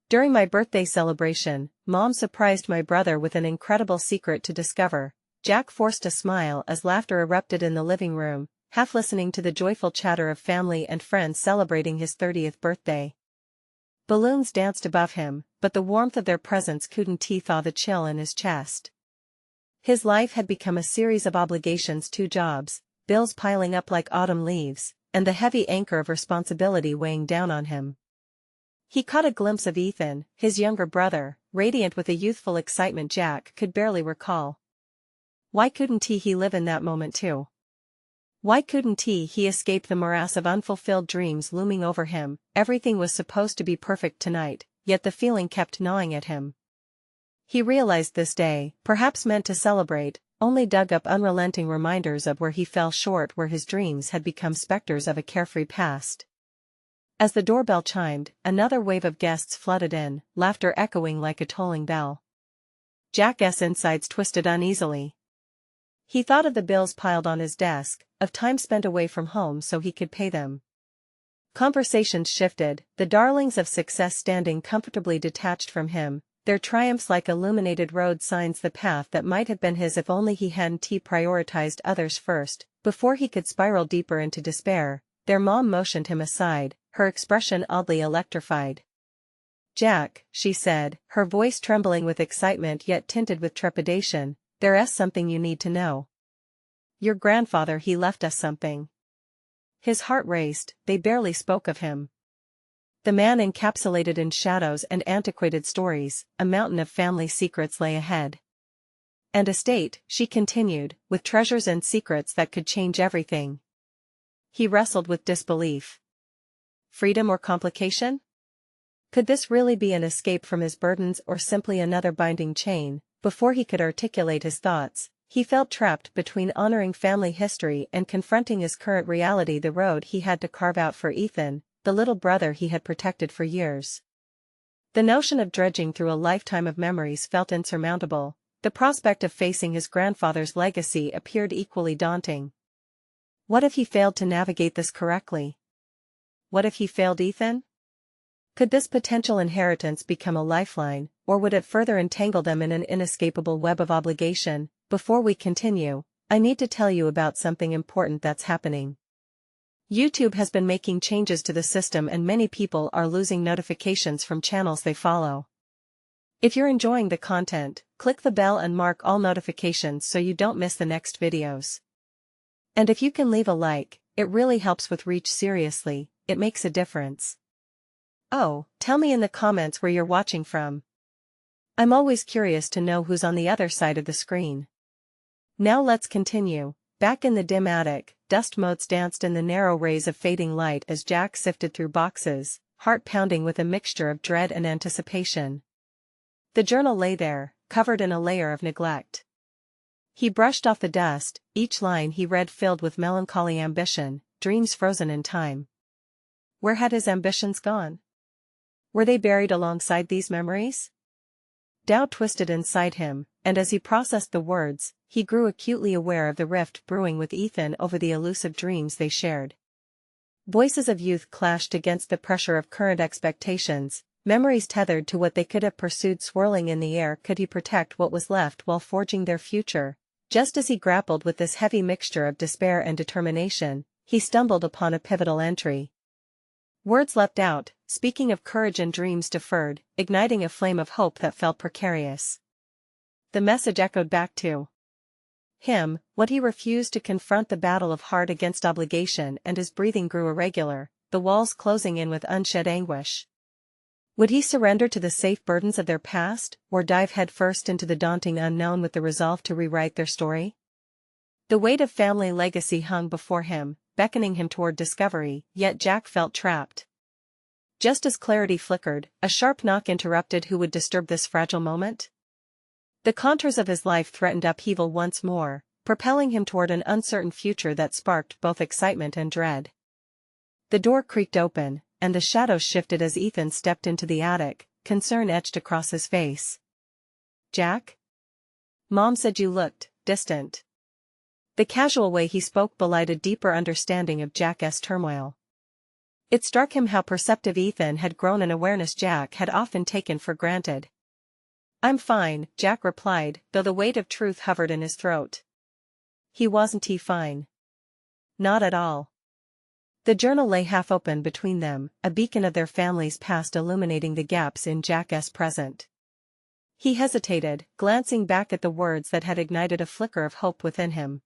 During my birthday celebration, Mom surprised my brother with an incredible secret to discover. Jack forced a smile as laughter erupted in the living room, half listening to the joyful chatter of family and friends celebrating his 30th birthday. Balloons danced above him, but the warmth of their presence couldn't thaw the chill in his chest. His life had become a series of obligations, 2 jobs, bills piling up like autumn leaves, and the heavy anchor of responsibility weighing down on him. He caught a glimpse of Ethan, his younger brother, radiant with a youthful excitement Jack could barely recall. Why couldn't he live in that moment too? Why couldn't he escape the morass of unfulfilled dreams looming over him? Everything was supposed to be perfect tonight, yet the feeling kept gnawing at him. He realized this day, perhaps meant to celebrate, only dug up unrelenting reminders of where he fell short, where his dreams had become specters of a carefree past. As the doorbell chimed, another wave of guests flooded in, laughter echoing like a tolling bell. Jack's insides twisted uneasily. He thought of the bills piled on his desk, of time spent away from home so he could pay them. Conversations shifted, the darlings of success standing comfortably detached from him, their triumphs like illuminated road signs, the path that might have been his if only he hadn't prioritized others first. Before he could spiral deeper into despair, their mom motioned him aside, her expression oddly electrified. "Jack," she said, her voice trembling with excitement yet tinted with trepidation, "there's something you need to know. Your grandfather, he left us something." His heart raced, they barely spoke of him. The man encapsulated in shadows and antiquated stories, a mountain of family secrets lay ahead. "And estate," she continued, "with treasures and secrets that could change everything." He wrestled with disbelief. Freedom or complication? Could this really be an escape from his burdens or simply another binding chain? Before he could articulate his thoughts, he felt trapped between honoring family history and confronting his current reality, the road he had to carve out for Ethan, the little brother he had protected for years. The notion of dredging through a lifetime of memories felt insurmountable. The prospect of facing his grandfather's legacy appeared equally daunting. What if he failed to navigate this correctly? What if he failed Ethan? Could this potential inheritance become a lifeline, or would it further entangle them in an inescapable web of obligation? Before we continue, I need to tell you about something important that's happening. YouTube has been making changes to the system and many people are losing notifications from channels they follow. If you're enjoying the content, click the bell and mark all notifications so you don't miss the next videos. And if you can leave a like, it really helps with reach. Seriously, it makes a difference. Oh, tell me in the comments where you're watching from. I'm always curious to know who's on the other side of the screen. Now let's continue. Back in the dim attic, dust motes danced in the narrow rays of fading light as Jack sifted through boxes, heart pounding with a mixture of dread and anticipation. The journal lay there, covered in a layer of neglect. He brushed off the dust, each line he read filled with melancholy ambition, dreams frozen in time. Where had his ambitions gone? Were they buried alongside these memories? Doubt twisted inside him, and as he processed the words, he grew acutely aware of the rift brewing with Ethan over the elusive dreams they shared. Voices of youth clashed against the pressure of current expectations, memories tethered to what they could have pursued swirling in the air. Could he protect what was left while forging their future? Just as he grappled with this heavy mixture of despair and determination, he stumbled upon a pivotal entry. Words leapt out, speaking of courage and dreams deferred, igniting a flame of hope that felt precarious. The message echoed back to him, what he refused to confront, the battle of heart against obligation, and his breathing grew irregular, the walls closing in with unshed anguish. Would he surrender to the safe burdens of their past, or dive headfirst into the daunting unknown with the resolve to rewrite their story? The weight of family legacy hung before him, beckoning him toward discovery, yet Jack felt trapped. Just as clarity flickered, a sharp knock interrupted. Who would disturb this fragile moment? The contours of his life threatened upheaval once more, propelling him toward an uncertain future that sparked both excitement and dread. The door creaked open, and the shadows shifted as Ethan stepped into the attic, concern etched across his face. "Jack? Mom said you looked distant." The casual way he spoke belied a deeper understanding of Jack's turmoil. It struck him how perceptive Ethan had grown, an awareness Jack had often taken for granted. "I'm fine," Jack replied, though the weight of truth hovered in his throat. He wasn't fine. Not at all. The journal lay half open between them, a beacon of their family's past illuminating the gaps in Jack's present. He hesitated, glancing back at the words that had ignited a flicker of hope within him.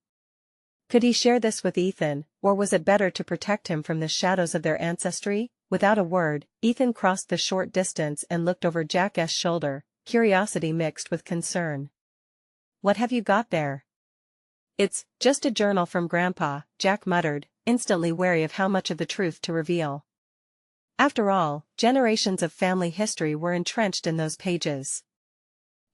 Could he share this with Ethan, or was it better to protect him from the shadows of their ancestry? Without a word, Ethan crossed the short distance and looked over Jack's shoulder, curiosity mixed with concern. "What have you got there?" "It's just a journal from Grandpa," Jack muttered, instantly wary of how much of the truth to reveal. After all, generations of family history were entrenched in those pages.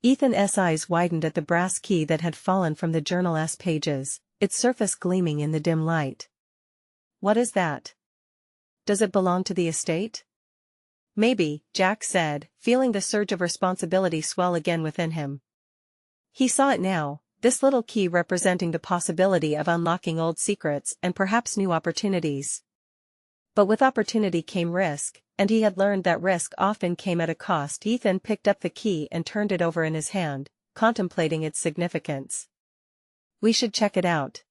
Ethan's eyes widened at the brass key that had fallen from the journal's pages, its surface gleaming in the dim light. "What is that? Does it belong to the estate?" "Maybe," Jack said, feeling the surge of responsibility swell again within him. He saw it now, this little key representing the possibility of unlocking old secrets and perhaps new opportunities. But with opportunity came risk, and he had learned that risk often came at a cost. Ethan picked up the key and turned it over in his hand, contemplating its significance. "We should check it out.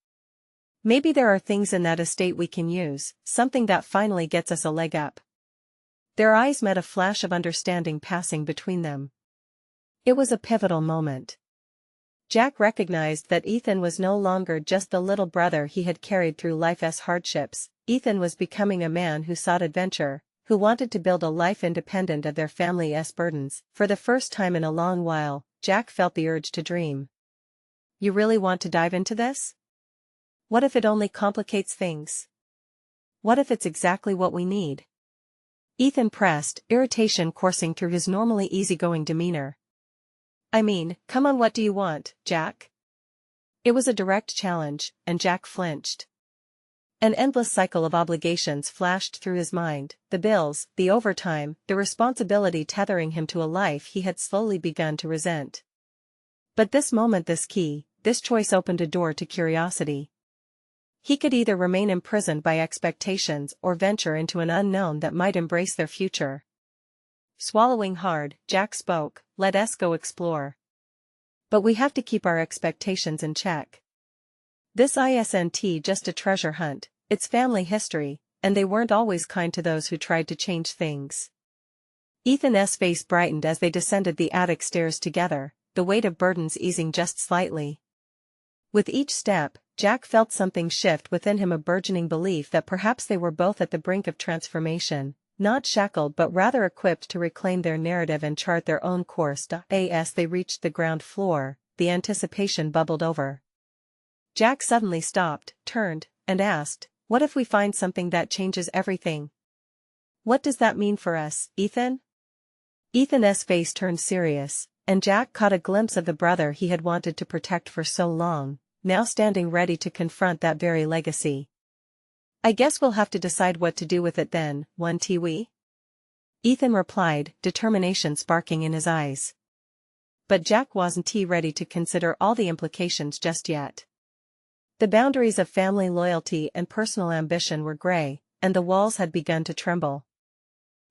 Maybe there are things in that estate we can use, something that finally gets us a leg up." Their eyes met, a flash of understanding passing between them. It was a pivotal moment. Jack recognized that Ethan was no longer just the little brother he had carried through life's hardships. Ethan was becoming a man who sought adventure, who wanted to build a life independent of their family's burdens. For the first time in a long while, Jack felt the urge to dream. "You really want to dive into this? What if it only complicates things? What if it's exactly what we need?" Ethan pressed, irritation coursing through his normally easygoing demeanor. "I mean, come on, what do you want, Jack?" It was a direct challenge, and Jack flinched. An endless cycle of obligations flashed through his mind, the bills, the overtime, the responsibility tethering him to a life he had slowly begun to resent. But this moment, this key, this choice opened a door to curiosity. He could either remain imprisoned by expectations or venture into an unknown that might embrace their future. Swallowing hard, Jack spoke, "Let's go explore. But we have to keep our expectations in check. This isn't just a treasure hunt, it's family history, and they weren't always kind to those who tried to change things." Ethan's face brightened as they descended the attic stairs together, the weight of burdens easing just slightly. With each step, Jack felt something shift within him, a burgeoning belief that perhaps they were both at the brink of transformation, not shackled but rather equipped to reclaim their narrative and chart their own course. As they reached the ground floor, the anticipation bubbled over. Jack suddenly stopped, turned, and asked, "What if we find something that changes everything? What does that mean for us, Ethan?" Ethan's face turned serious, and Jack caught a glimpse of the brother he had wanted to protect for so long, now standing ready to confront that very legacy. "I guess we'll have to decide what to do with it then, won't we?" Ethan replied, determination sparking in his eyes. But Jack wasn't ready to consider all the implications just yet. The boundaries of family loyalty and personal ambition were gray, and the walls had begun to tremble.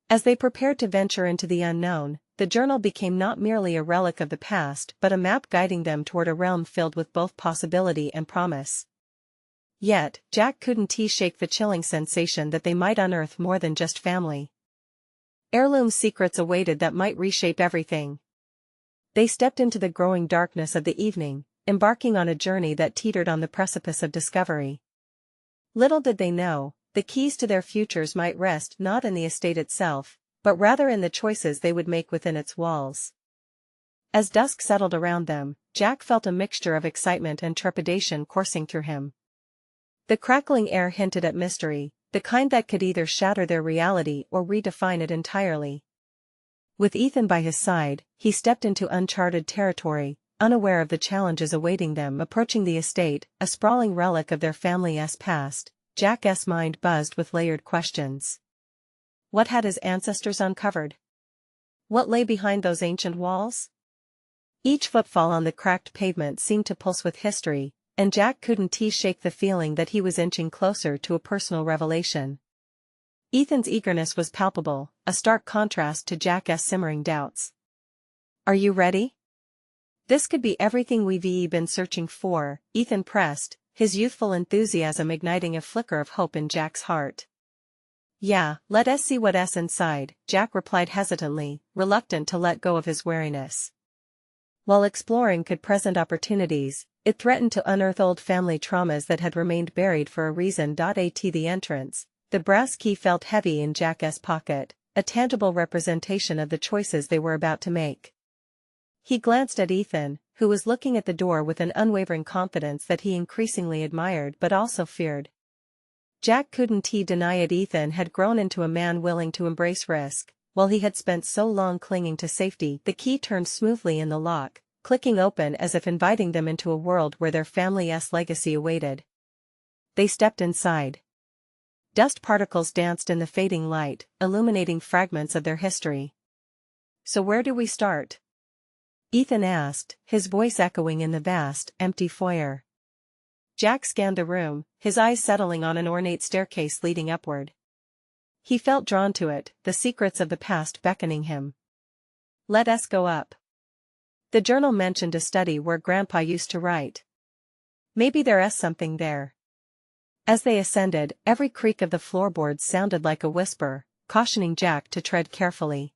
As they prepared to venture into the unknown, the journal became not merely a relic of the past but a map guiding them toward a realm filled with both possibility and promise. Yet, Jack couldn't shake the chilling sensation that they might unearth more than just family. Heirloom secrets awaited that might reshape everything. They stepped into the growing darkness of the evening, embarking on a journey that teetered on the precipice of discovery. Little did they know, the keys to their futures might rest not in the estate itself, but rather in the choices they would make within its walls. As dusk settled around them, Jack felt a mixture of excitement and trepidation coursing through him. The crackling air hinted at mystery, the kind that could either shatter their reality or redefine it entirely. With Ethan by his side, he stepped into uncharted territory, unaware of the challenges awaiting them. Approaching the estate, a sprawling relic of their family's past, Jack's mind buzzed with layered questions. What had his ancestors uncovered? What lay behind those ancient walls? Each footfall on the cracked pavement seemed to pulse with history, and Jack couldn't shake the feeling that he was inching closer to a personal revelation. Ethan's eagerness was palpable, a stark contrast to Jack's simmering doubts. "Are you ready? This could be everything we've been searching for," Ethan pressed, his youthful enthusiasm igniting a flicker of hope in Jack's heart. "Yeah, let us see what's inside," Jack replied hesitantly, reluctant to let go of his wariness. While exploring could present opportunities, it threatened to unearth old family traumas that had remained buried for a reason. At the entrance, the brass key felt heavy in Jack's pocket, a tangible representation of the choices they were about to make. He glanced at Ethan, who was looking at the door with an unwavering confidence that he increasingly admired but also feared. Jack couldn't deny it. Ethan had grown into a man willing to embrace risk, while he had spent so long clinging to safety. The key turned smoothly in the lock, clicking open as if inviting them into a world where their family's legacy awaited. They stepped inside. Dust particles danced in the fading light, illuminating fragments of their history. "So where do we start?" Ethan asked, his voice echoing in the vast, empty foyer. Jack scanned the room, his eyes settling on an ornate staircase leading upward. He felt drawn to it, the secrets of the past beckoning him. "Let us go up. The journal mentioned a study where Grandpa used to write. Maybe there's something there." As they ascended, every creak of the floorboards sounded like a whisper, cautioning Jack to tread carefully.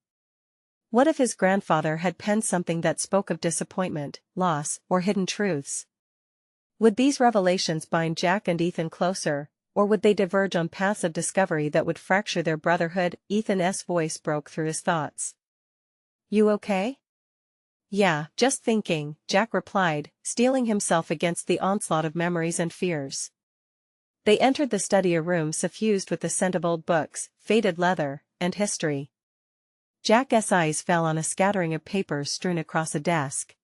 What if his grandfather had penned something that spoke of disappointment, loss, or hidden truths? Would these revelations bind Jack and Ethan closer, or would they diverge on paths of discovery that would fracture their brotherhood? Ethan's voice broke through his thoughts. "You okay?" "Yeah, just thinking," Jack replied, steeling himself against the onslaught of memories and fears. They entered the study, a room suffused with the scent of old books, faded leather, and history. Jack's eyes fell on a scattering of papers strewn across a desk.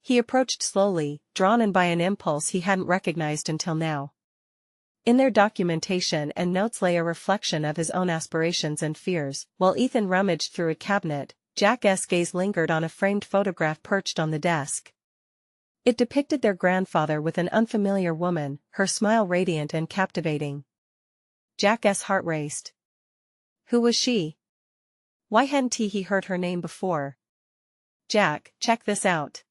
He approached slowly, drawn in by an impulse he hadn't recognized until now. In their documentation and notes lay a reflection of his own aspirations and fears. While Ethan rummaged through a cabinet, Jack's gaze lingered on a framed photograph perched on the desk. It depicted their grandfather with an unfamiliar woman, her smile radiant and captivating. Jack's heart raced. Who was she? Why hadn't he heard her name before? "Jack, check this out,"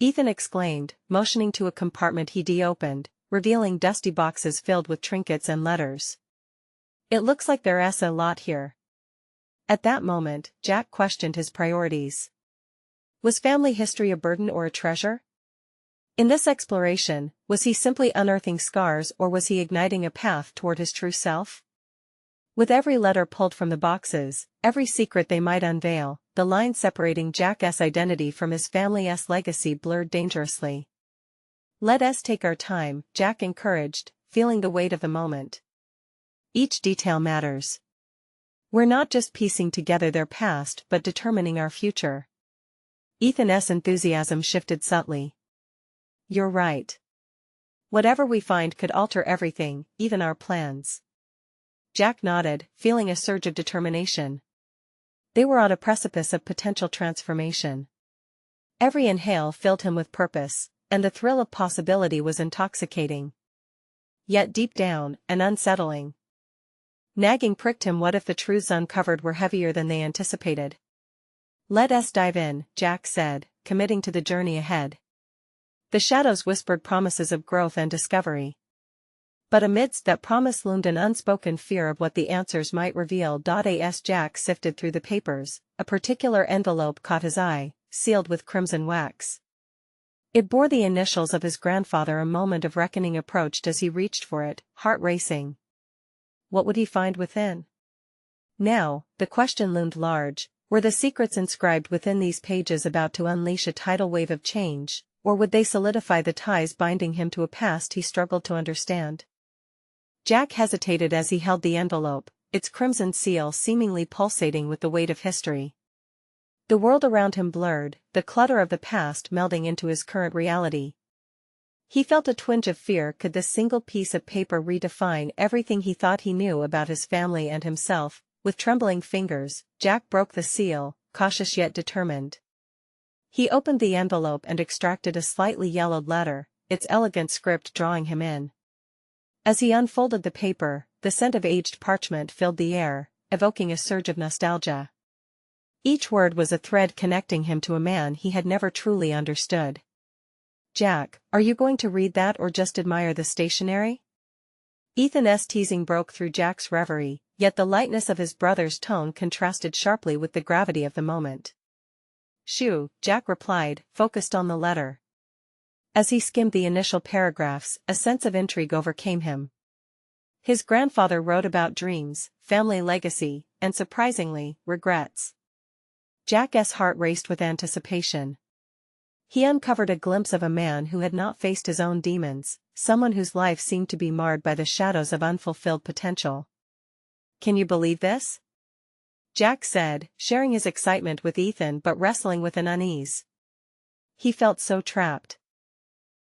Ethan exclaimed, motioning to a compartment he opened, revealing dusty boxes filled with trinkets and letters. "It looks like there's a lot here." At that moment, Jack questioned his priorities. Was family history a burden or a treasure? In this exploration, was he simply unearthing scars, or was he igniting a path toward his true self? With every letter pulled from the boxes, every secret they might unveil, the line separating Jack's identity from his family's legacy blurred dangerously. "Let us take our time," Jack encouraged, feeling the weight of the moment. "Each detail matters. We're not just piecing together their past but determining our future." Ethan's enthusiasm shifted subtly. "You're right. Whatever we find could alter everything, even our plans." Jack nodded, feeling a surge of determination. They were on a precipice of potential transformation. Every inhale filled him with purpose, and the thrill of possibility was intoxicating. Yet deep down, and unsettling. Nagging pricked him. What if the truths uncovered were heavier than they anticipated? "Let us dive in," Jack said, committing to the journey ahead. The shadows whispered promises of growth and discovery. But amidst that promise loomed an unspoken fear of what the answers might reveal. As Jack sifted through the papers, a particular envelope caught his eye, sealed with crimson wax. It bore the initials of his grandfather. A moment of reckoning approached as he reached for it, heart racing. What would he find within? Now, the question loomed large: were the secrets inscribed within these pages about to unleash a tidal wave of change, or would they solidify the ties binding him to a past he struggled to understand? Jack hesitated as he held the envelope, its crimson seal seemingly pulsating with the weight of history. The world around him blurred, the clutter of the past melding into his current reality. He felt a twinge of fear. Could this single piece of paper redefine everything he thought he knew about his family and himself? With trembling fingers, Jack broke the seal, cautious yet determined. He opened the envelope and extracted a slightly yellowed letter, its elegant script drawing him in. As he unfolded the paper, the scent of aged parchment filled the air, evoking a surge of nostalgia. Each word was a thread connecting him to a man he had never truly understood. "Jack, are you going to read that or just admire the stationery?" Ethan's teasing broke through Jack's reverie, yet the lightness of his brother's tone contrasted sharply with the gravity of the moment. "Shoo," Jack replied, focused on the letter. As he skimmed the initial paragraphs, a sense of intrigue overcame him. His grandfather wrote about dreams, family legacy, and surprisingly, regrets. Jack's heart raced with anticipation. He uncovered a glimpse of a man who had not faced his own demons, someone whose life seemed to be marred by the shadows of unfulfilled potential. "Can you believe this?" Jack said, sharing his excitement with Ethan but wrestling with an unease. He felt so trapped.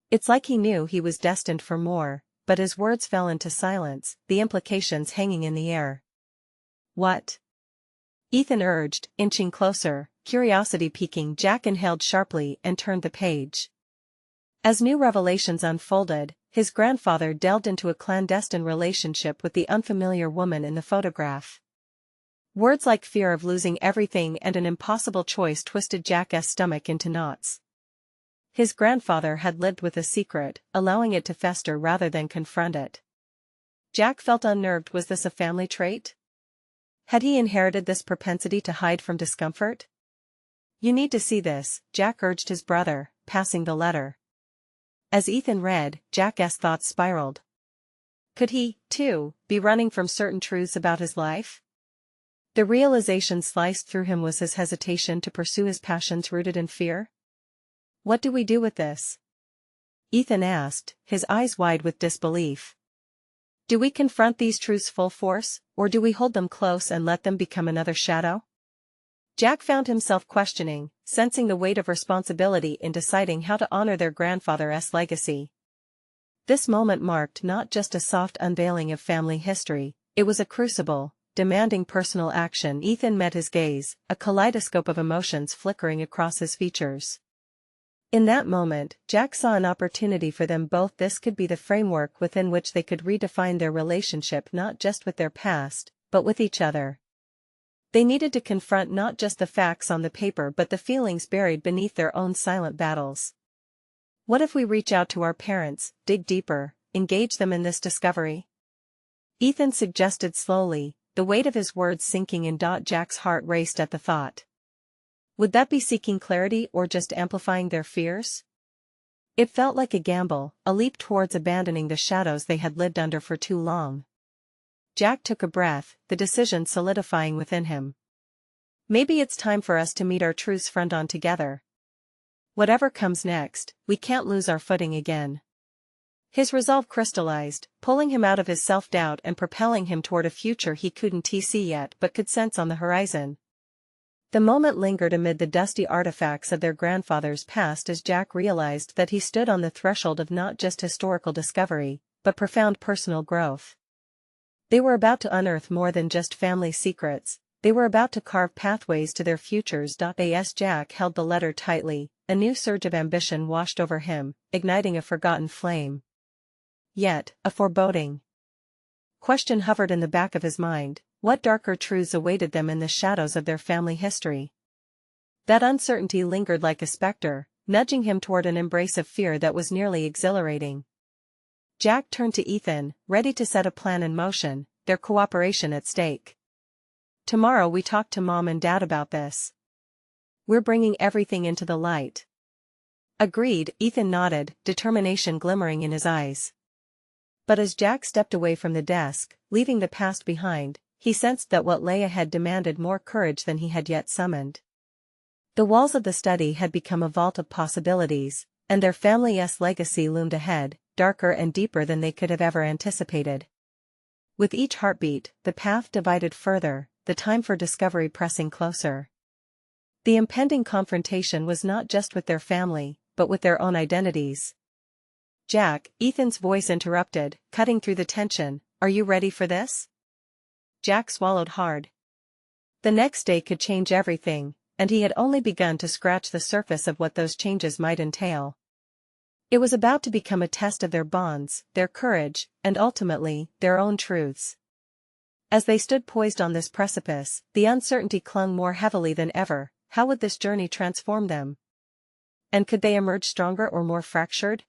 It's like he knew he was destined for more, but his words fell into silence, the implications hanging in the air. "What?" Ethan urged, inching closer, curiosity piquing. Jack inhaled sharply and turned the page. As new revelations unfolded, his grandfather delved into a clandestine relationship with the unfamiliar woman in the photograph. Words like fear of losing everything and an impossible choice twisted Jack's stomach into knots. His grandfather had lived with a secret, allowing it to fester rather than confront it. Jack felt unnerved. Was this a family trait? Had he inherited this propensity to hide from discomfort? "You need to see this," Jack urged his brother, passing the letter. As Ethan read, Jack's thoughts spiraled. Could he, too, be running from certain truths about his life? The realization sliced through him was his hesitation to pursue his passions rooted in fear. "What do we do with this?" Ethan asked, his eyes wide with disbelief. "Do we confront these truths full force, or do we hold them close and let them become another shadow?" Jack found himself questioning, sensing the weight of responsibility in deciding how to honor their grandfather's legacy. This moment marked not just a soft unveiling of family history, it was a crucible, demanding personal action. Ethan met his gaze, a kaleidoscope of emotions flickering across his features. In that moment, Jack saw an opportunity for them both. This could be the framework within which they could redefine their relationship not just with their past, but with each other. They needed to confront not just the facts on the paper but the feelings buried beneath their own silent battles. What if we reach out to our parents, dig deeper, engage them in this discovery? Ethan suggested slowly, the weight of his words sinking in. Jack's heart raced at the thought. Would that be seeking clarity or just amplifying their fears? It felt like a gamble, a leap towards abandoning the shadows they had lived under for too long. Jack took a breath, the decision solidifying within him. Maybe it's time for us to meet our truths front on together. Whatever comes next, we can't lose our footing again. His resolve crystallized, pulling him out of his self-doubt and propelling him toward a future he couldn't see yet but could sense on the horizon. The moment lingered amid the dusty artifacts of their grandfather's past as Jack realized that he stood on the threshold of not just historical discovery, but profound personal growth. They were about to unearth more than just family secrets, they were about to carve pathways to their futures. As Jack held the letter tightly, a new surge of ambition washed over him, igniting a forgotten flame. Yet, a foreboding question hovered in the back of his mind: what darker truths awaited them in the shadows of their family history? That uncertainty lingered like a specter, nudging him toward an embrace of fear that was nearly exhilarating. Jack turned to Ethan, ready to set a plan in motion, their cooperation at stake. "Tomorrow we talk to Mom and Dad about this. We're bringing everything into the light." "Agreed," Ethan nodded, determination glimmering in his eyes. But as Jack stepped away from the desk, leaving the past behind, he sensed that what lay ahead demanded more courage than he had yet summoned. The walls of the study had become a vault of possibilities, and their family's legacy loomed ahead, darker and deeper than they could have ever anticipated. With each heartbeat, the path divided further, the time for discovery pressing closer. The impending confrontation was not just with their family, but with their own identities. "Jack," Ethan's voice interrupted, cutting through the tension, "are you ready for this?" Jack swallowed hard. The next day could change everything, and he had only begun to scratch the surface of what those changes might entail. It was about to become a test of their bonds, their courage, and ultimately, their own truths. As they stood poised on this precipice, the uncertainty clung more heavily than ever. How would this journey transform them? And could they emerge stronger or more fractured?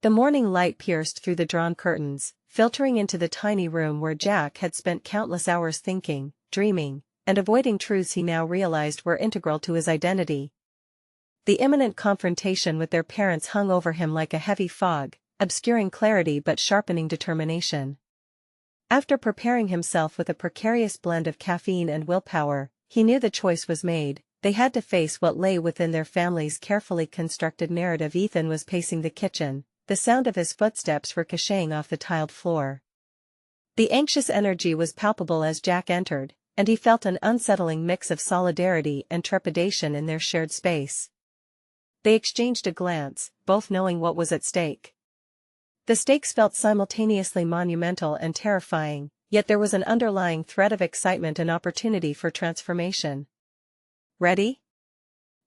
The morning light pierced through the drawn curtains, filtering into the tiny room where Jack had spent countless hours thinking, dreaming, and avoiding truths he now realized were integral to his identity. The imminent confrontation with their parents hung over him like a heavy fog, obscuring clarity but sharpening determination. After preparing himself with a precarious blend of caffeine and willpower, he knew the choice was made. They had to face what lay within their family's carefully constructed narrative. Ethan was pacing the kitchen, the sound of his footsteps ricocheting off the tiled floor. The anxious energy was palpable as Jack entered, and he felt an unsettling mix of solidarity and trepidation in their shared space. They exchanged a glance, both knowing what was at stake. The stakes felt simultaneously monumental and terrifying, yet there was an underlying thread of excitement and opportunity for transformation. "Ready?"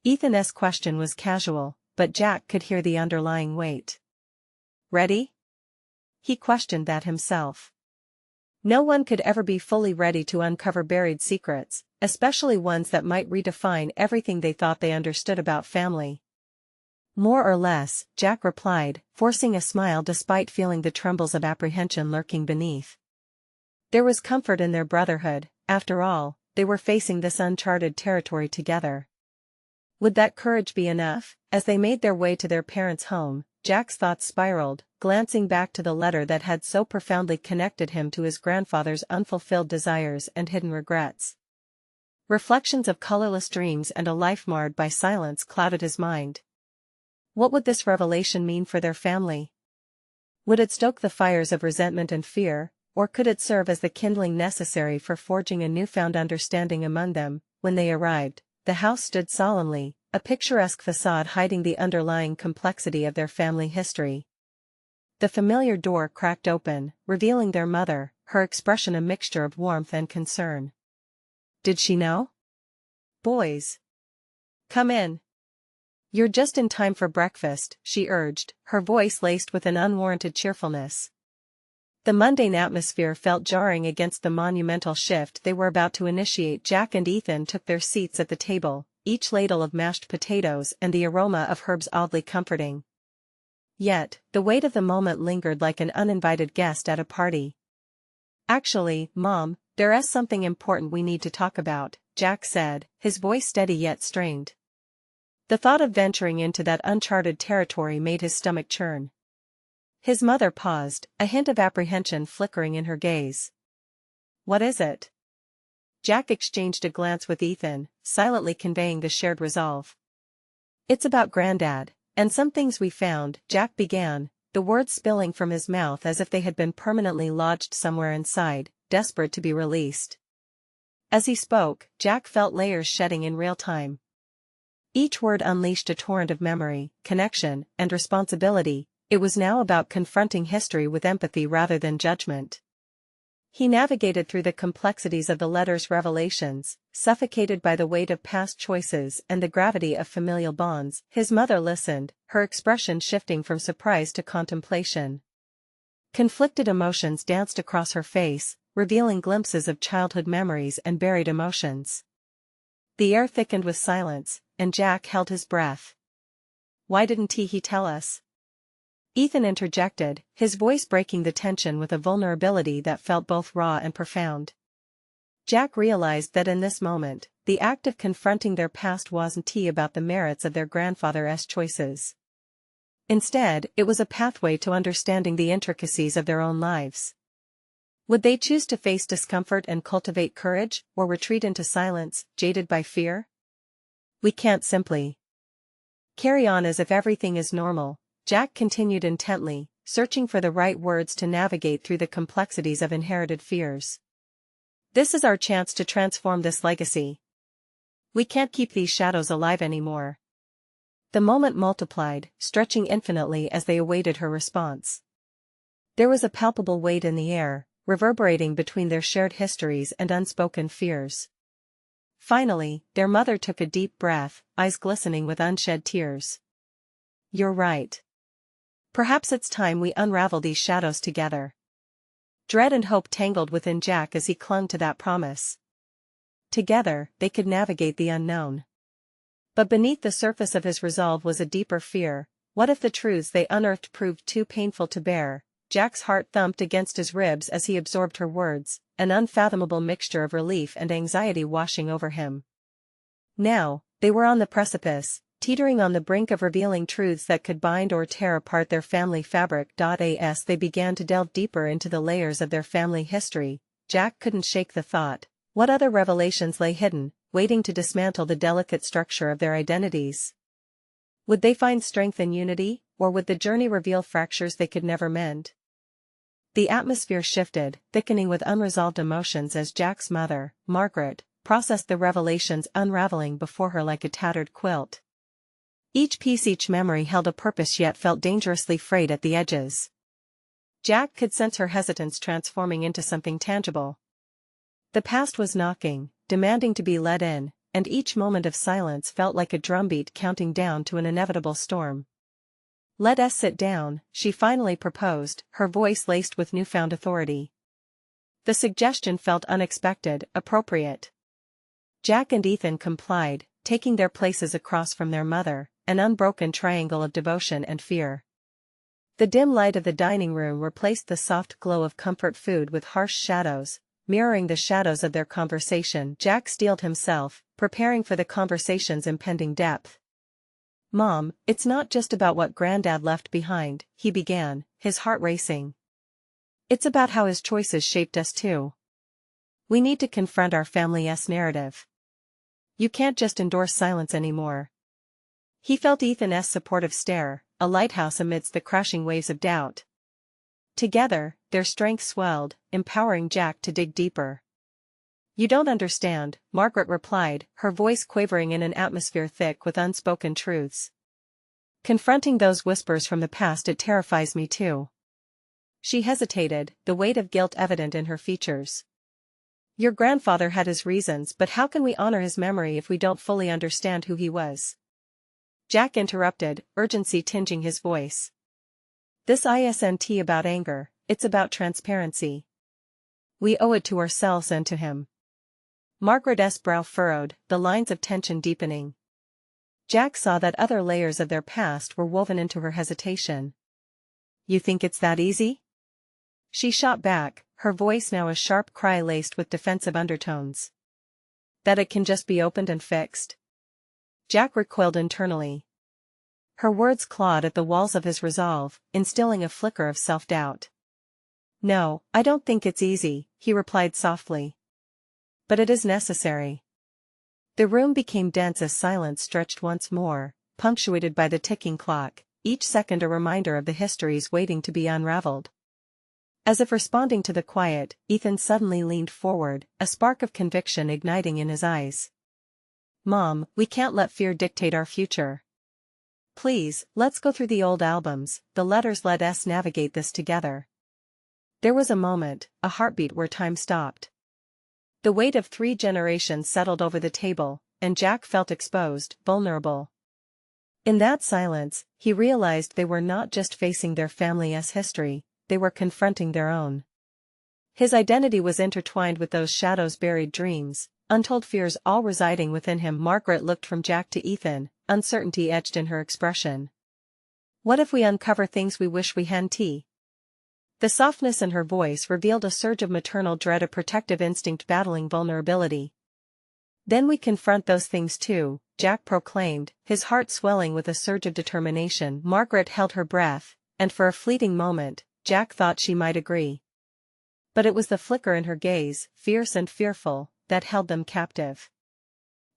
Ethan's question was casual, but Jack could hear the underlying weight. "Ready?" He questioned that himself. No one could ever be fully ready to uncover buried secrets, especially ones that might redefine everything they thought they understood about family. "More or less," Jack replied, forcing a smile despite feeling the trembles of apprehension lurking beneath. There was comfort in their brotherhood. After all, they were facing this uncharted territory together. Would that courage be enough? As they made their way to their parents' home, Jack's thoughts spiraled, glancing back to the letter that had so profoundly connected him to his grandfather's unfulfilled desires and hidden regrets. Reflections of colorless dreams and a life marred by silence clouded his mind. What would this revelation mean for their family? Would it stoke the fires of resentment and fear, or could it serve as the kindling necessary for forging a newfound understanding among them? When they arrived, the house stood solemnly, a picturesque facade hiding the underlying complexity of their family history. The familiar door cracked open, revealing their mother, her expression a mixture of warmth and concern. "Did she know?" "Boys, come in. You're just in time for breakfast," she urged, her voice laced with an unwarranted cheerfulness. The mundane atmosphere felt jarring against the monumental shift they were about to initiate. Jack and Ethan took their seats at the table, each ladle of mashed potatoes and the aroma of herbs oddly comforting. Yet, the weight of the moment lingered like an uninvited guest at a party. "Actually, Mom, there's something important we need to talk about," Jack said, his voice steady yet strained. The thought of venturing into that uncharted territory made his stomach churn. His mother paused, a hint of apprehension flickering in her gaze. "What is it?" Jack exchanged a glance with Ethan, silently conveying the shared resolve. "It's about Granddad, and some things we found," Jack began, the words spilling from his mouth as if they had been permanently lodged somewhere inside, desperate to be released. As he spoke, Jack felt layers shedding in real time. Each word unleashed a torrent of memory, connection, and responsibility. It was now about confronting history with empathy rather than judgment. He navigated through the complexities of the letter's revelations, suffocated by the weight of past choices and the gravity of familial bonds. His mother listened, her expression shifting from surprise to contemplation. Conflicted emotions danced across her face, revealing glimpses of childhood memories and buried emotions. The air thickened with silence, and Jack held his breath. "Why didn't he tell us?" Ethan interjected, his voice breaking the tension with a vulnerability that felt both raw and profound. Jack realized that in this moment, the act of confronting their past wasn't about the merits of their grandfather's choices. Instead, it was a pathway to understanding the intricacies of their own lives. Would they choose to face discomfort and cultivate courage, or retreat into silence, jaded by fear? "We can't simply carry on as if everything is normal," Jack continued intently, searching for the right words to navigate through the complexities of inherited fears. "This is our chance to transform this legacy. We can't keep these shadows alive anymore." The moment multiplied, stretching infinitely as they awaited her response. There was a palpable weight in the air, reverberating between their shared histories and unspoken fears. Finally, their mother took a deep breath, eyes glistening with unshed tears. "You're right. Perhaps it's time we unravel these shadows together. Dread and hope tangled within Jack as he clung to that promise. Together, they could navigate the unknown. But beneath the surface of his resolve was a deeper fear. What if the truths they unearthed proved too painful to bear? Jack's heart thumped against his ribs as he absorbed her words, an unfathomable mixture of relief and anxiety washing over him. Now, they were on the precipice, teetering on the brink of revealing truths that could bind or tear apart their family fabric. As they began to delve deeper into the layers of their family history, Jack couldn't shake the thought, what other revelations lay hidden, waiting to dismantle the delicate structure of their identities? Would they find strength in unity, or would the journey reveal fractures they could never mend? The atmosphere shifted, thickening with unresolved emotions as Jack's mother, Margaret, processed the revelations unraveling before her like a tattered quilt. Each memory held a purpose yet felt dangerously frayed at the edges. Jack could sense her hesitance transforming into something tangible. The past was knocking, demanding to be let in, and each moment of silence felt like a drumbeat counting down to an inevitable storm. "Let us sit down," she finally proposed, her voice laced with newfound authority. The suggestion felt unexpected, appropriate. Jack and Ethan complied, taking their places across from their mother, an unbroken triangle of devotion and fear. The dim light of the dining room replaced the soft glow of comfort food with harsh shadows, mirroring the shadows of their conversation. Jack steeled himself, preparing for the conversation's impending depth. "Mom, it's not just about what Granddad left behind," he began, his heart racing. "It's about how his choices shaped us too. We need to confront our family's narrative. You can't just endorse silence anymore." He felt Ethan's supportive stare, a lighthouse amidst the crashing waves of doubt. Together, their strength swelled, empowering Jack to dig deeper. "You don't understand," Margaret replied, her voice quavering in an atmosphere thick with unspoken truths. "Confronting those whispers from the past, it terrifies me too." She hesitated, the weight of guilt evident in her features. "Your grandfather had his reasons, but how can we honor his memory if we don't fully understand who he was?" Jack interrupted, urgency tinging his voice. "This isn't about anger, it's about transparency. We owe it to ourselves and to him." Margaret's brow furrowed, the lines of tension deepening. Jack saw that other layers of their past were woven into her hesitation. "You think it's that easy?" She shot back, her voice now a sharp cry laced with defensive undertones. "That it can just be opened and fixed?" Jack recoiled internally. Her words clawed at the walls of his resolve, instilling a flicker of self-doubt. "No, I don't think it's easy," he replied softly. "But it is necessary." The room became dense as silence stretched once more, punctuated by the ticking clock, each second a reminder of the histories waiting to be unraveled. As if responding to the quiet, Ethan suddenly leaned forward, a spark of conviction igniting in his eyes. "Mom, we can't let fear dictate our future. Please, let's go through the old albums, the letters. Let us navigate this together." There was a moment, a heartbeat where time stopped. The weight of 3 generations settled over the table, and Jack felt exposed, vulnerable. In that silence, he realized they were not just facing their family's history, they were confronting their own. His identity was intertwined with those shadows-buried dreams, untold fears all residing within him. Margaret looked from Jack to Ethan, uncertainty etched in her expression. "What if we uncover things we wish we hadn't?" The softness in her voice revealed a surge of maternal dread, a protective instinct battling vulnerability. "Then we confront those things too," Jack proclaimed, his heart swelling with a surge of determination. Margaret held her breath, and for a fleeting moment, Jack thought she might agree. But it was the flicker in her gaze, fierce and fearful, that held them captive.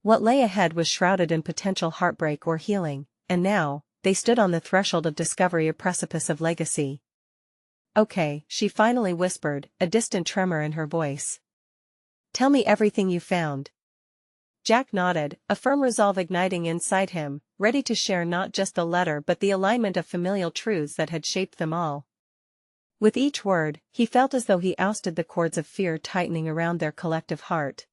What lay ahead was shrouded in potential heartbreak or healing, and now, they stood on the threshold of discovery, a precipice of legacy. "Okay," she finally whispered, a distant tremor in her voice. "Tell me everything you found." Jack nodded, a firm resolve igniting inside him, ready to share not just the letter but the alignment of familial truths that had shaped them all. With each word, he felt as though he ousted the cords of fear tightening around their collective heart.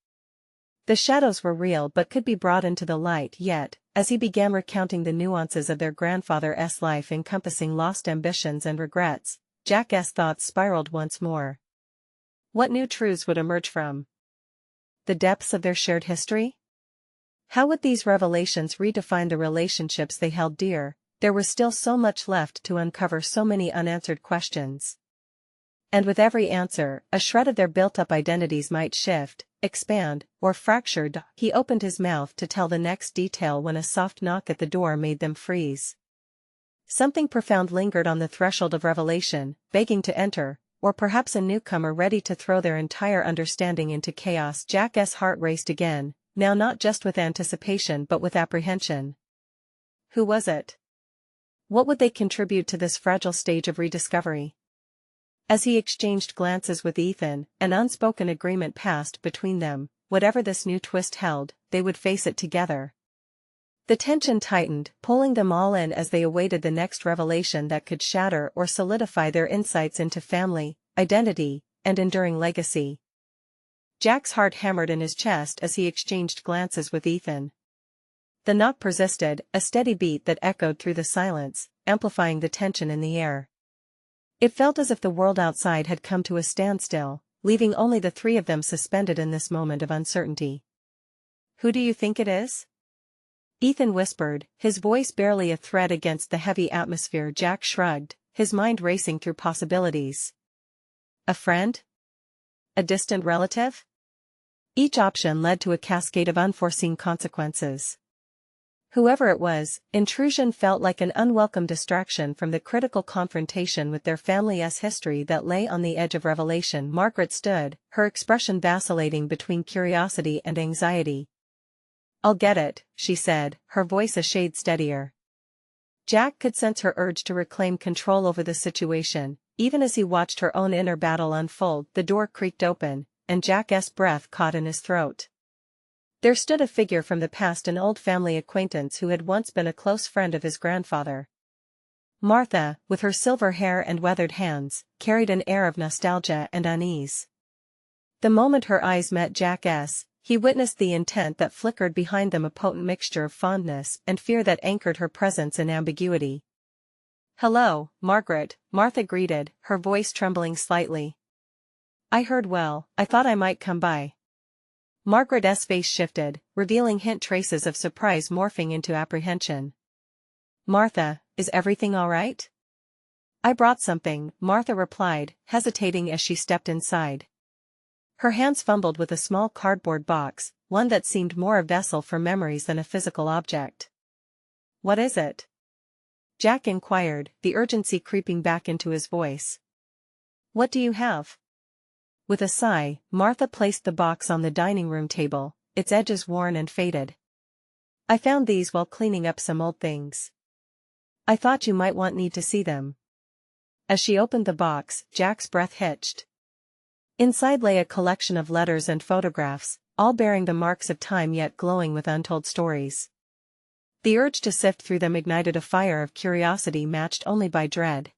The shadows were real but could be brought into the light, yet, As he began recounting the nuances of their grandfather's life encompassing lost ambitions and regrets, Jack's thoughts spiraled once more. What new truths would emerge from the depths of their shared history? How would these revelations redefine the relationships they held dear? There was still so much left to uncover, so many unanswered questions. And with every answer, a shred of their built-up identities might shift, expand, or fracture. He opened his mouth to tell the next detail when a soft knock at the door made them freeze. Something profound lingered on the threshold of revelation, begging to enter, or perhaps a newcomer ready to throw their entire understanding into chaos. Jack's heart raced again, now not just with anticipation but with apprehension. Who was it? What would they contribute to this fragile stage of rediscovery? As he exchanged glances with Ethan, an unspoken agreement passed between them: whatever this new twist held, they would face it together. The tension tightened, pulling them all in as they awaited the next revelation that could shatter or solidify their insights into family, identity, and enduring legacy. Jack's heart hammered in his chest as he exchanged glances with Ethan. The knock persisted, a steady beat that echoed through the silence, amplifying the tension in the air. It felt as if the world outside had come to a standstill, leaving only the three of them suspended in this moment of uncertainty. "Who do you think it is?" Ethan whispered, his voice barely a thread against the heavy atmosphere. Jack shrugged, his mind racing through possibilities. A friend? A distant relative? Each option led to a cascade of unforeseen consequences. Whoever it was, intrusion felt like an unwelcome distraction from the critical confrontation with their family's history that lay on the edge of revelation. Margaret stood, her expression vacillating between curiosity and anxiety. "I'll get it," she said, her voice a shade steadier. Jack could sense her urge to reclaim control over the situation, even as he watched her own inner battle unfold. The door creaked open, and Jack's breath caught in his throat. There stood a figure from the past, an old family acquaintance who had once been a close friend of his grandfather. Martha, with her silver hair and weathered hands, carried an air of nostalgia and unease. The moment her eyes met Jack's, he witnessed the intent that flickered behind them, a potent mixture of fondness and fear that anchored her presence in ambiguity. "Hello, Margaret," Martha greeted, her voice trembling slightly. "I heard well, I thought I might come by." Margaret's face shifted, revealing hint traces of surprise morphing into apprehension. "Martha, is everything all right?" "I brought something," Martha replied, hesitating as she stepped inside. Her hands fumbled with a small cardboard box, one that seemed more a vessel for memories than a physical object. "What is it?" Jack inquired, the urgency creeping back into his voice. "What do you have?" With a sigh, Martha placed the box on the dining room table, its edges worn and faded. "I found these while cleaning up some old things. I thought you might need to see them." As she opened the box, Jack's breath hitched. Inside lay a collection of letters and photographs, all bearing the marks of time yet glowing with untold stories. The urge to sift through them ignited a fire of curiosity matched only by dread.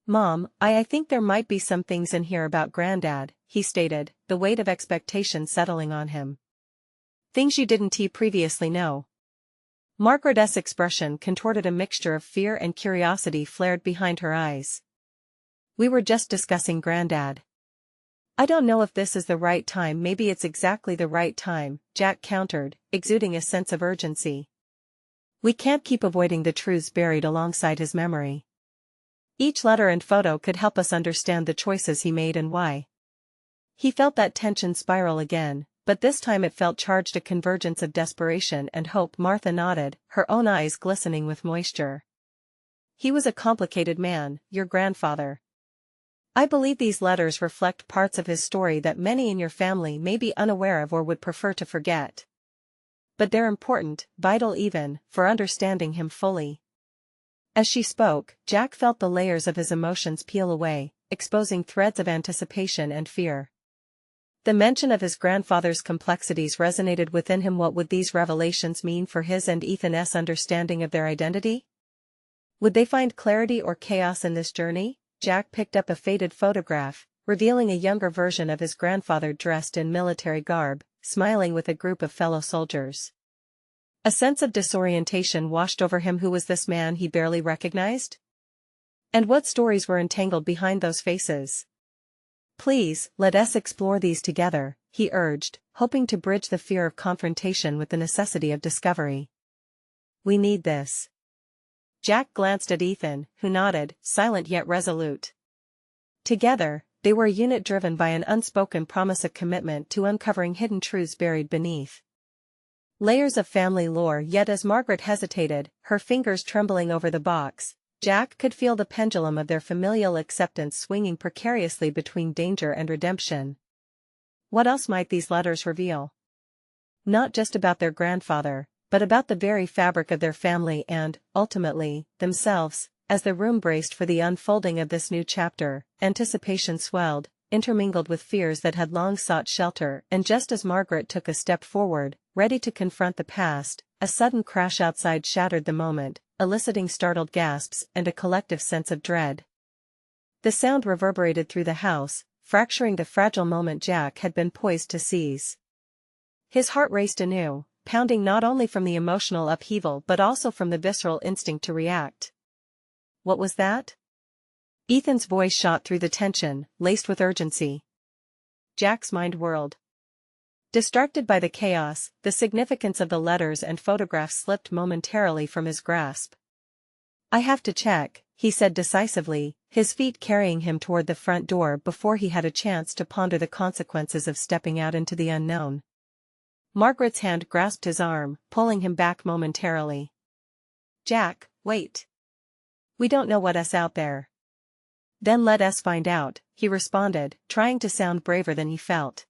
"Mom, I think there might be some things in here about Granddad," he stated, the weight of expectation settling on him. "Things you didn't previously know." Margaret's expression contorted, a mixture of fear and curiosity flared behind her eyes. "We were just discussing Granddad." "I don't know if this is the right time." "Maybe it's exactly the right time," Jack countered, exuding a sense of urgency. "We can't keep avoiding the truths buried alongside his memory. Each letter and photo could help us understand the choices he made and why." He felt that tension spiral again, but this time it felt charged, a convergence of desperation and hope. Martha nodded, her own eyes glistening with moisture. "He was a complicated man, your grandfather. I believe these letters reflect parts of his story that many in your family may be unaware of or would prefer to forget. But they're important, vital even, for understanding him fully." As she spoke, Jack felt the layers of his emotions peel away, exposing threads of anticipation and fear. The mention of his grandfather's complexities resonated within him. What would these revelations mean for his and Ethan's understanding of their identity? Would they find clarity or chaos in this journey? Jack picked up a faded photograph, revealing a younger version of his grandfather dressed in military garb, smiling with a group of fellow soldiers. A sense of disorientation washed over him. Who was this man he barely recognized? And what stories were entangled behind those faces? Please, let us explore these together, he urged, hoping to bridge the fear of confrontation with the necessity of discovery. We need this. Jack glanced at Ethan, who nodded, silent yet resolute. Together, they were a unit driven by an unspoken promise of commitment to uncovering hidden truths buried beneath layers of family lore. Yet as Margaret hesitated, her fingers trembling over the box, Jack could feel the pendulum of their familial acceptance swinging precariously between danger and redemption. What else might these letters reveal? Not just about their grandfather, but about the very fabric of their family and, ultimately, themselves. As the room braced for the unfolding of this new chapter, anticipation swelled, intermingled with fears that had long sought shelter, and just as Margaret took a step forward, ready to confront the past, a sudden crash outside shattered the moment, eliciting startled gasps and a collective sense of dread. The sound reverberated through the house, fracturing the fragile moment Jack had been poised to seize. His heart raced anew, pounding not only from the emotional upheaval but also from the visceral instinct to react. What was that? Ethan's voice shot through the tension, laced with urgency. Jack's mind whirled. Distracted by the chaos, the significance of the letters and photographs slipped momentarily from his grasp. I have to check, he said decisively, his feet carrying him toward the front door before he had a chance to ponder the consequences of stepping out into the unknown. Margaret's hand grasped his arm, pulling him back momentarily. Jack, wait. We don't know what's out there. Then let us find out, he responded, trying to sound braver than he felt.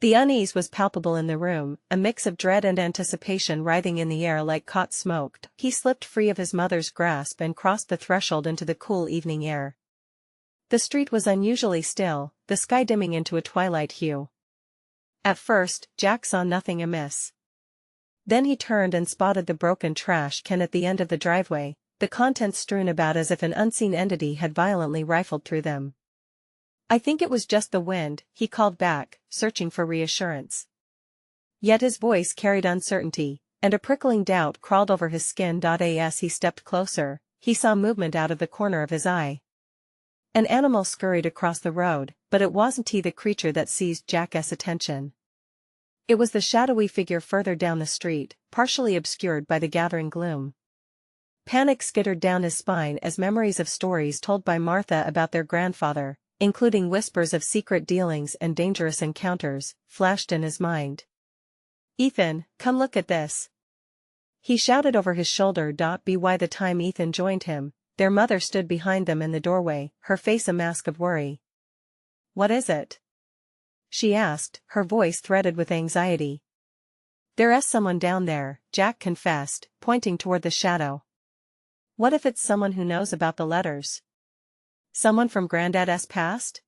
The unease was palpable in the room, a mix of dread and anticipation writhing in the air like caught smoke. He slipped free of his mother's grasp and crossed the threshold into the cool evening air. The street was unusually still, the sky dimming into a twilight hue. At first, Jack saw nothing amiss. Then he turned and spotted the broken trash can at the end of the driveway, the contents strewn about as if an unseen entity had violently rifled through them. I think it was just the wind, he called back, searching for reassurance. Yet his voice carried uncertainty, and a prickling doubt crawled over his skin. As he stepped closer, he saw movement out of the corner of his eye. An animal scurried across the road, but it wasn't the creature that seized Jack's attention. It was the shadowy figure further down the street, partially obscured by the gathering gloom. Panic skittered down his spine as memories of stories told by Martha about their grandfather, including whispers of secret dealings and dangerous encounters, flashed in his mind. Ethan, come look at this. He shouted over his shoulder. By the time Ethan joined him, their mother stood behind them in the doorway, her face a mask of worry. What is it? She asked, her voice threaded with anxiety. There's someone down there, Jack confessed, pointing toward the shadow. What if it's someone who knows about the letters? Someone from Granddad's past?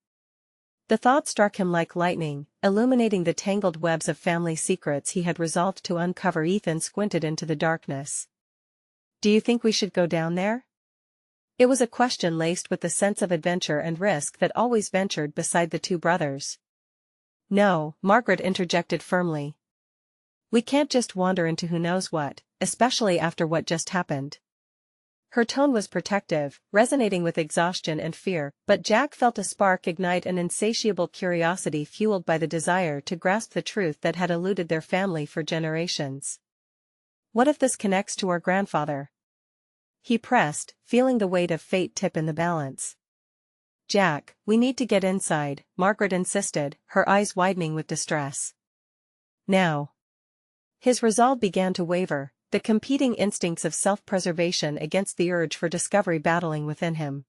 The thought struck him like lightning, illuminating the tangled webs of family secrets he had resolved to uncover. Ethan squinted into the darkness. Do you think we should go down there? It was a question laced with the sense of adventure and risk that always ventured beside the two brothers. No, Margaret interjected firmly. We can't just wander into who knows what, especially after what just happened. Her tone was protective, resonating with exhaustion and fear, but Jack felt a spark ignite, an insatiable curiosity fueled by the desire to grasp the truth that had eluded their family for generations. What if this connects to our grandfather? He pressed, feeling the weight of fate tip in the balance. Jack, we need to get inside, Margaret insisted, her eyes widening with distress. Now. His resolve began to waver, the competing instincts of self-preservation against the urge for discovery battling within him.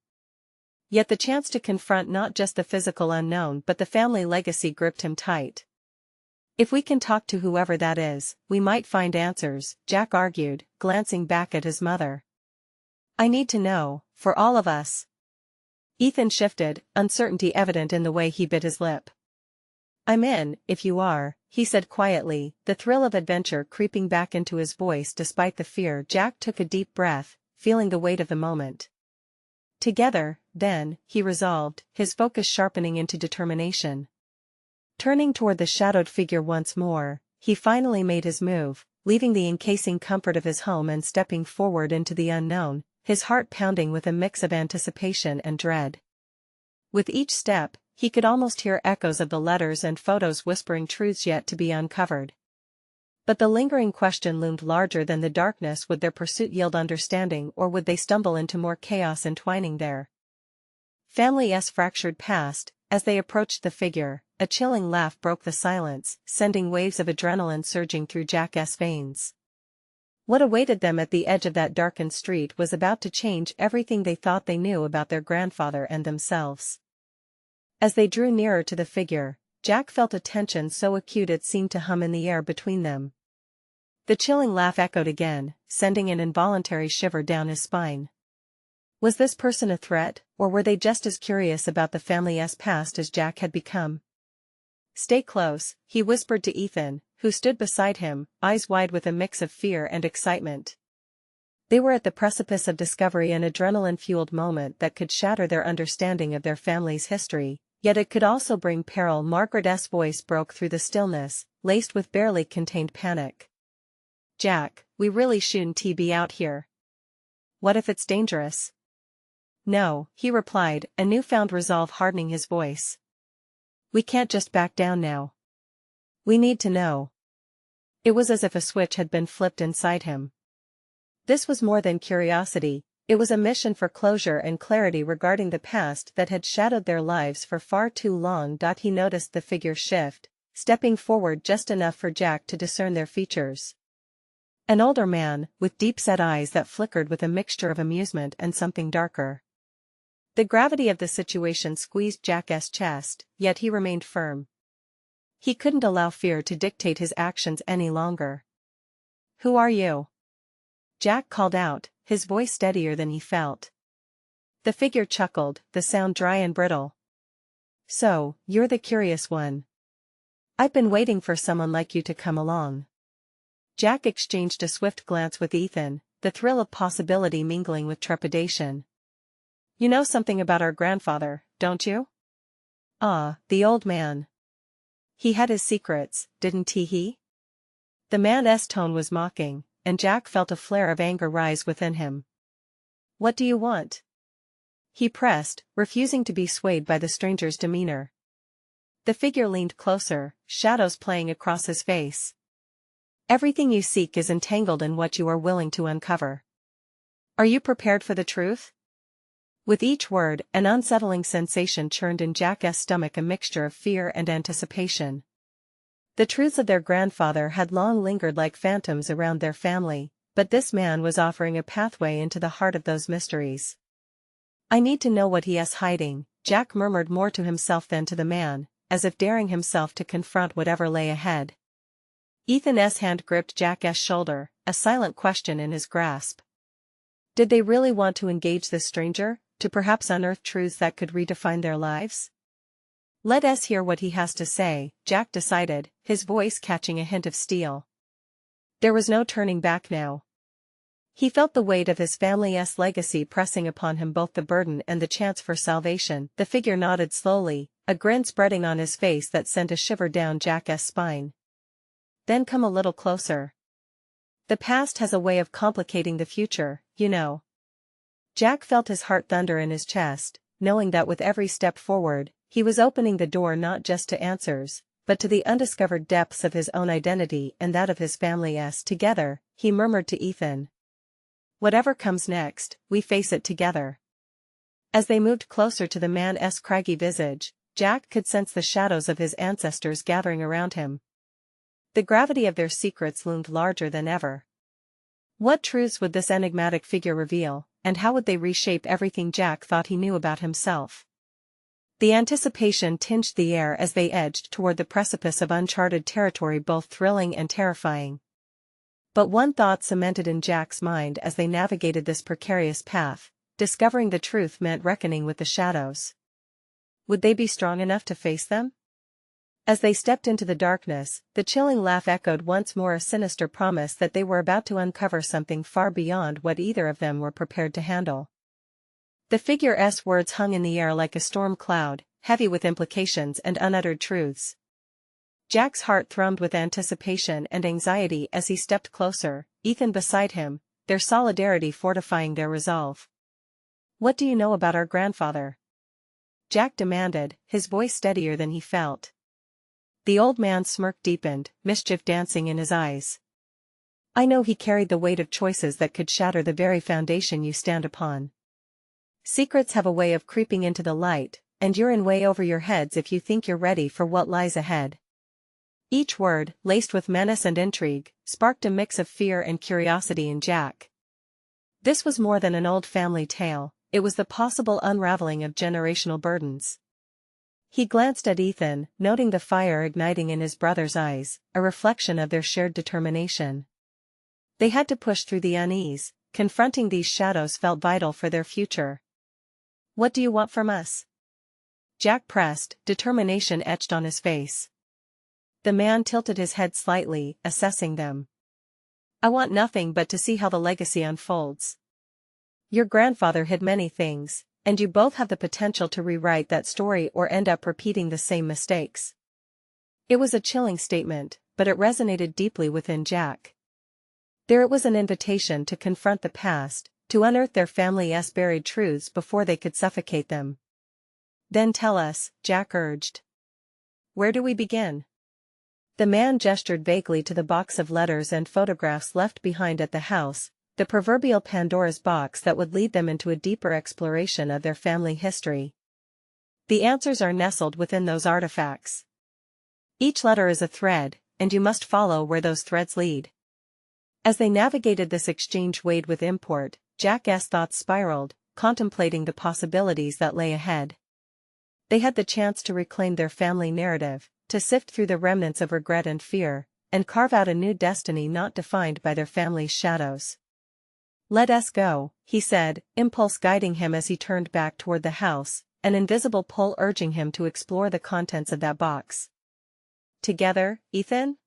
Yet the chance to confront not just the physical unknown but the family legacy gripped him tight. If we can talk to whoever that is, we might find answers, Jack argued, glancing back at his mother. I need to know, for all of us. Ethan shifted, uncertainty evident in the way he bit his lip. I'm in, if you are, he said quietly, the thrill of adventure creeping back into his voice despite the fear. Jack took a deep breath, feeling the weight of the moment. Together, then, he resolved, his focus sharpening into determination. Turning toward the shadowed figure once more, he finally made his move, leaving the encasing comfort of his home and stepping forward into the unknown, his heart pounding with a mix of anticipation and dread. With each step, he could almost hear echoes of the letters and photos whispering truths yet to be uncovered. But the lingering question loomed larger than the darkness: would their pursuit yield understanding, or would they stumble into more chaos entwining their family's fractured past? As they approached the figure, a chilling laugh broke the silence, sending waves of adrenaline surging through Jack's veins. What awaited them at the edge of that darkened street was about to change everything they thought they knew about their grandfather and themselves. As they drew nearer to the figure, Jack felt a tension so acute it seemed to hum in the air between them. The chilling laugh echoed again, sending an involuntary shiver down his spine. Was this person a threat, or were they just as curious about the family's past as Jack had become? "Stay close," he whispered to Ethan, who stood beside him, eyes wide with a mix of fear and excitement. They were at the precipice of discovery, an adrenaline-fueled moment that could shatter their understanding of their family's history, yet it could also bring peril. Margaret's voice broke through the stillness, laced with barely contained panic. "Jack, we really shouldn't be out here. What if it's dangerous?" "No," he replied, a newfound resolve hardening his voice. "We can't just back down now. We need to know." It was as if a switch had been flipped inside him. This was more than curiosity, it was a mission for closure and clarity regarding the past that had shadowed their lives for far too long. He noticed the figure shift, stepping forward just enough for Jack to discern their features. An older man, with deep-set eyes that flickered with a mixture of amusement and something darker. The gravity of the situation squeezed Jack's chest, yet he remained firm. He couldn't allow fear to dictate his actions any longer. "Who are you?" Jack called out, his voice steadier than he felt. The figure chuckled, the sound dry and brittle. "So, you're the curious one. I've been waiting for someone like you to come along." Jack exchanged a swift glance with Ethan, the thrill of possibility mingling with trepidation. "You know something about our grandfather, don't you?" "Ah, the old man. He had his secrets, didn't he?" The man's tone was mocking, and Jack felt a flare of anger rise within him. "What do you want?" he pressed, refusing to be swayed by the stranger's demeanor. The figure leaned closer, shadows playing across his face. "Everything you seek is entangled in what you are willing to uncover. Are you prepared for the truth?" With each word, an unsettling sensation churned in Jack's stomach, a mixture of fear and anticipation. The truths of their grandfather had long lingered like phantoms around their family, but this man was offering a pathway into the heart of those mysteries. "I need to know what he is hiding," Jack murmured, more to himself than to the man, as if daring himself to confront whatever lay ahead. Ethan's hand gripped Jack's shoulder, a silent question in his grasp. Did they really want to engage this stranger, to perhaps unearth truths that could redefine their lives? "Let us hear what he has to say," Jack decided, his voice catching a hint of steel. There was no turning back now. He felt the weight of his family's legacy pressing upon him, both the burden and the chance for salvation. The figure nodded slowly, a grin spreading on his face that sent a shiver down Jack's spine. "Then come a little closer. The past has a way of complicating the future, you know." Jack felt his heart thunder in his chest, knowing that with every step forward, he was opening the door not just to answers, but to the undiscovered depths of his own identity and that of his family's. "Together," he murmured to Ethan. "Whatever comes next, we face it together." As they moved closer to the man's craggy visage, Jack could sense the shadows of his ancestors gathering around him. The gravity of their secrets loomed larger than ever. What truths would this enigmatic figure reveal, and how would they reshape everything Jack thought he knew about himself? The anticipation tinged the air as they edged toward the precipice of uncharted territory, both thrilling and terrifying. But one thought cemented in Jack's mind as they navigated this precarious path: discovering the truth meant reckoning with the shadows. Would they be strong enough to face them? As they stepped into the darkness, the chilling laugh echoed once more, a sinister promise that they were about to uncover something far beyond what either of them were prepared to handle. The figure's words hung in the air like a storm cloud, heavy with implications and unuttered truths. Jack's heart thrummed with anticipation and anxiety as he stepped closer, Ethan beside him, their solidarity fortifying their resolve. "What do you know about our grandfather?" Jack demanded, his voice steadier than he felt. The old man's smirk deepened, mischief dancing in his eyes. "I know he carried the weight of choices that could shatter the very foundation you stand upon. Secrets have a way of creeping into the light, and you're in way over your heads if you think you're ready for what lies ahead." Each word, laced with menace and intrigue, sparked a mix of fear and curiosity in Jack. This was more than an old family tale, it was the possible unraveling of generational burdens. He glanced at Ethan, noting the fire igniting in his brother's eyes, a reflection of their shared determination. They had to push through the unease, confronting these shadows felt vital for their future. "What do you want from us?" Jack pressed, determination etched on his face. The man tilted his head slightly, assessing them. "I want nothing but to see how the legacy unfolds. Your grandfather hid many things, and you both have the potential to rewrite that story or end up repeating the same mistakes." It was a chilling statement, but it resonated deeply within Jack. There it was an invitation to confront the past, to unearth their family's buried truths before they could suffocate them. "Then tell us," Jack urged. "Where do we begin?" The man gestured vaguely to the box of letters and photographs left behind at the house, the proverbial Pandora's box that would lead them into a deeper exploration of their family history. "The answers are nestled within those artifacts. Each letter is a thread, and you must follow where those threads lead." As they navigated this exchange weighed with import, Jack's thoughts spiraled, contemplating the possibilities that lay ahead. They had the chance to reclaim their family narrative, to sift through the remnants of regret and fear, and carve out a new destiny not defined by their family's shadows. "Let us go," he said, impulse guiding him as he turned back toward the house, an invisible pull urging him to explore the contents of that box. "Together, Ethan?"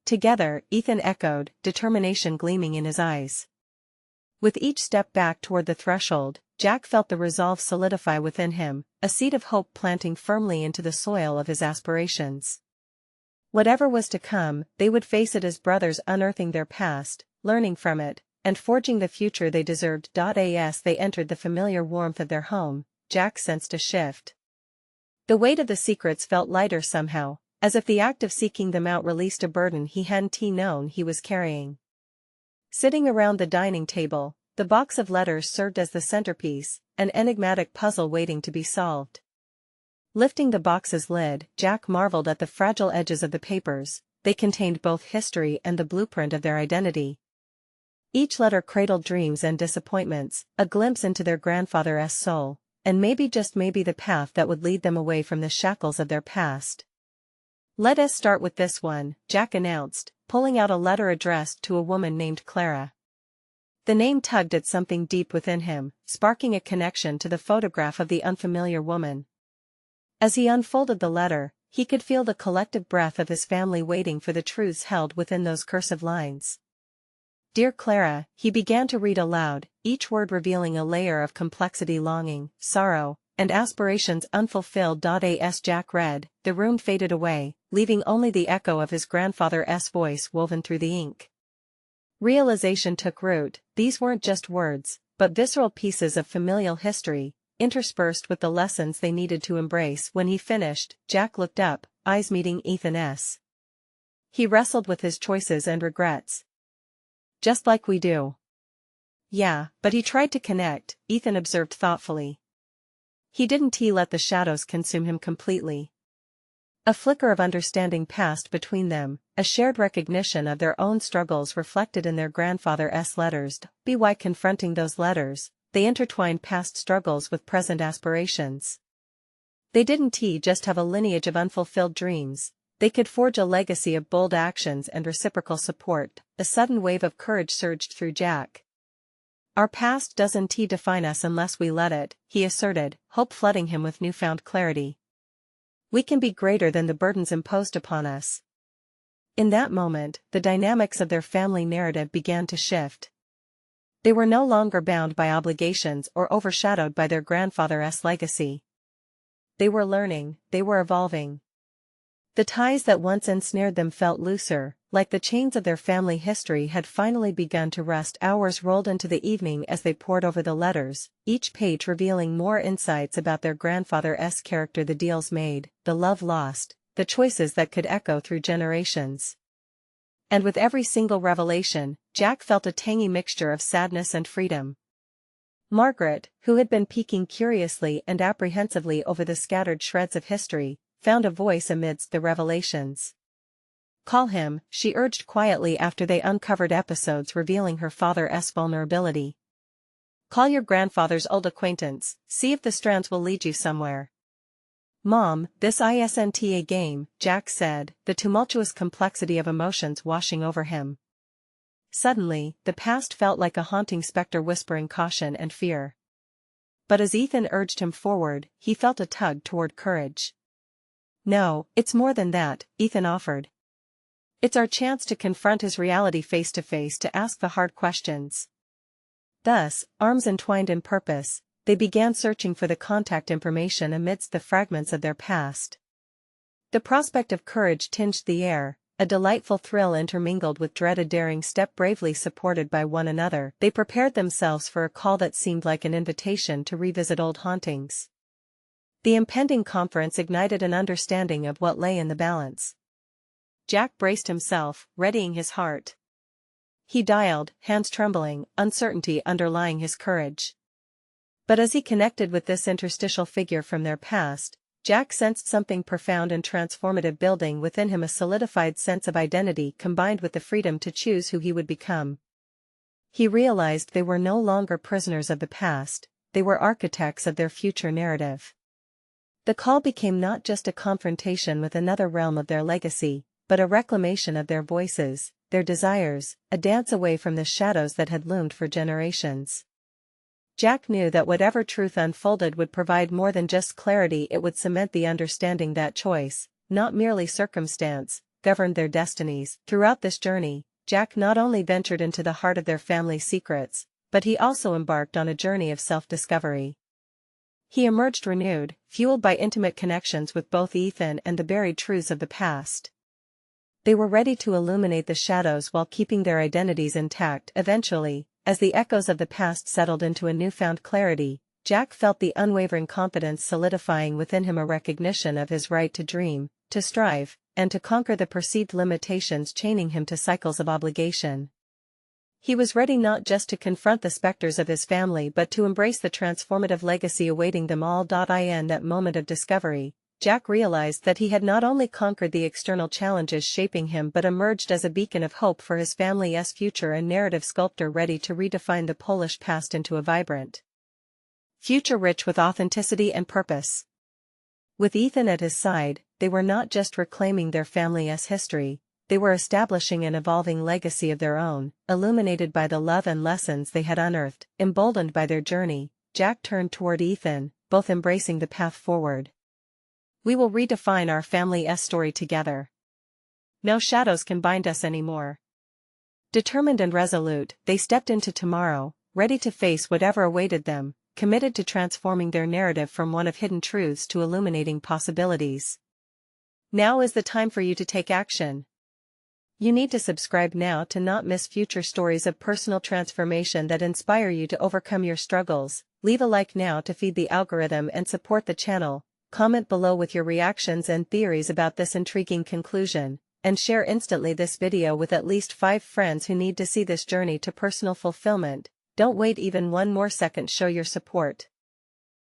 "Together," Ethan echoed, determination gleaming in his eyes. With each step back toward the threshold, Jack felt the resolve solidify within him, a seed of hope planting firmly into the soil of his aspirations. Whatever was to come, they would face it as brothers, unearthing their past, learning from it, and forging the future they deserved. As they entered the familiar warmth of their home, Jack sensed a shift. The weight of the secrets felt lighter somehow, as if the act of seeking them out released a burden he hadn't known he was carrying. Sitting around the dining table, the box of letters served as the centerpiece, an enigmatic puzzle waiting to be solved. Lifting the box's lid, Jack marveled at the fragile edges of the papers. They contained both history and the blueprint of their identity. Each letter cradled dreams and disappointments, a glimpse into their grandfather's soul, and maybe, just maybe, the path that would lead them away from the shackles of their past. "Let us start with this one," Jack announced, pulling out a letter addressed to a woman named Clara. The name tugged at something deep within him, sparking a connection to the photograph of the unfamiliar woman. As he unfolded the letter, he could feel the collective breath of his family waiting for the truths held within those cursive lines. "Dear Clara," he began to read aloud, each word revealing a layer of complexity, longing, sorrow, and aspirations unfulfilled. As Jack read, the room faded away, leaving only the echo of his grandfather's voice woven through the ink. Realization took root. These weren't just words, but visceral pieces of familial history, interspersed with the lessons they needed to embrace. When he finished, Jack looked up, eyes meeting Ethan's. He wrestled with his choices and regrets. "Just like we do." "Yeah, but he tried to connect," Ethan observed thoughtfully. "He didn't let the shadows consume him completely." A flicker of understanding passed between them, a shared recognition of their own struggles reflected in their grandfather's letters. By confronting those letters, they intertwined past struggles with present aspirations. They didn't just have a lineage of unfulfilled dreams, they could forge a legacy of bold actions and reciprocal support. A sudden wave of courage surged through Jack. "Our past doesn't define us unless we let it," he asserted, hope flooding him with newfound clarity. "We can be greater than the burdens imposed upon us." In that moment, the dynamics of their family narrative began to shift. They were no longer bound by obligations or overshadowed by their grandfather's legacy. They were learning, they were evolving. The ties that once ensnared them felt looser, like the chains of their family history had finally begun to rust. Hours rolled into the evening as they pored over the letters, each page revealing more insights about their grandfather's character, the deals made, the love lost, the choices that could echo through generations. And with every single revelation, Jack felt a tangy mixture of sadness and freedom. Margaret, who had been peeking curiously and apprehensively over the scattered shreds of history, found a voice amidst the revelations. "Call him," she urged quietly after they uncovered episodes revealing her father's vulnerability. "Call your grandfather's old acquaintance, see if the strands will lead you somewhere." "Mom, this isn't a game," Jack said, the tumultuous complexity of emotions washing over him. Suddenly, the past felt like a haunting specter whispering caution and fear. But as Ethan urged him forward, he felt a tug toward courage. "No, it's more than that," Ethan offered. "It's our chance to confront his reality face to face, to ask the hard questions." Thus, arms entwined in purpose, they began searching for the contact information amidst the fragments of their past. The prospect of courage tinged the air, a delightful thrill intermingled with dread. A daring step bravely supported by one another, they prepared themselves for a call that seemed like an invitation to revisit old hauntings. The impending conference ignited an understanding of what lay in the balance. Jack braced himself, readying his heart. He dialed, hands trembling, uncertainty underlying his courage. But as he connected with this interstitial figure from their past, Jack sensed something profound and transformative building within him, a solidified sense of identity combined with the freedom to choose who he would become. He realized they were no longer prisoners of the past, they were architects of their future narrative. The call became not just a confrontation with another realm of their legacy, but a reclamation of their voices, their desires, a dance away from the shadows that had loomed for generations. Jack knew that whatever truth unfolded would provide more than just clarity. It would cement the understanding that choice, not merely circumstance, governed their destinies. Throughout this journey, Jack not only ventured into the heart of their family secrets, but he also embarked on a journey of self-discovery. He emerged renewed, fueled by intimate connections with both Ethan and the buried truths of the past. They were ready to illuminate the shadows while keeping their identities intact. Eventually, as the echoes of the past settled into a newfound clarity, Jack felt the unwavering confidence solidifying within him, a recognition of his right to dream, to strive, and to conquer the perceived limitations chaining him to cycles of obligation. He was ready not just to confront the specters of his family but to embrace the transformative legacy awaiting them all. In that moment of discovery, Jack realized that he had not only conquered the external challenges shaping him but emerged as a beacon of hope for his family's future, a narrative sculptor ready to redefine the Polish past into a vibrant future rich with authenticity and purpose. With Ethan at his side, they were not just reclaiming their family's history, they were establishing an evolving legacy of their own, illuminated by the love and lessons they had unearthed. Emboldened by their journey, Jack turned toward Ethan, both embracing the path forward. "We will redefine our family's story together. No shadows can bind us anymore." Determined and resolute, they stepped into tomorrow, ready to face whatever awaited them, committed to transforming their narrative from one of hidden truths to illuminating possibilities. Now is the time for you to take action. You need to subscribe now to not miss future stories of personal transformation that inspire you to overcome your struggles. Leave a like now to feed the algorithm and support the channel. Comment below with your reactions and theories about this intriguing conclusion, and share instantly this video with at least 5 friends who need to see this journey to personal fulfillment. Don't wait even one more second. Show your support.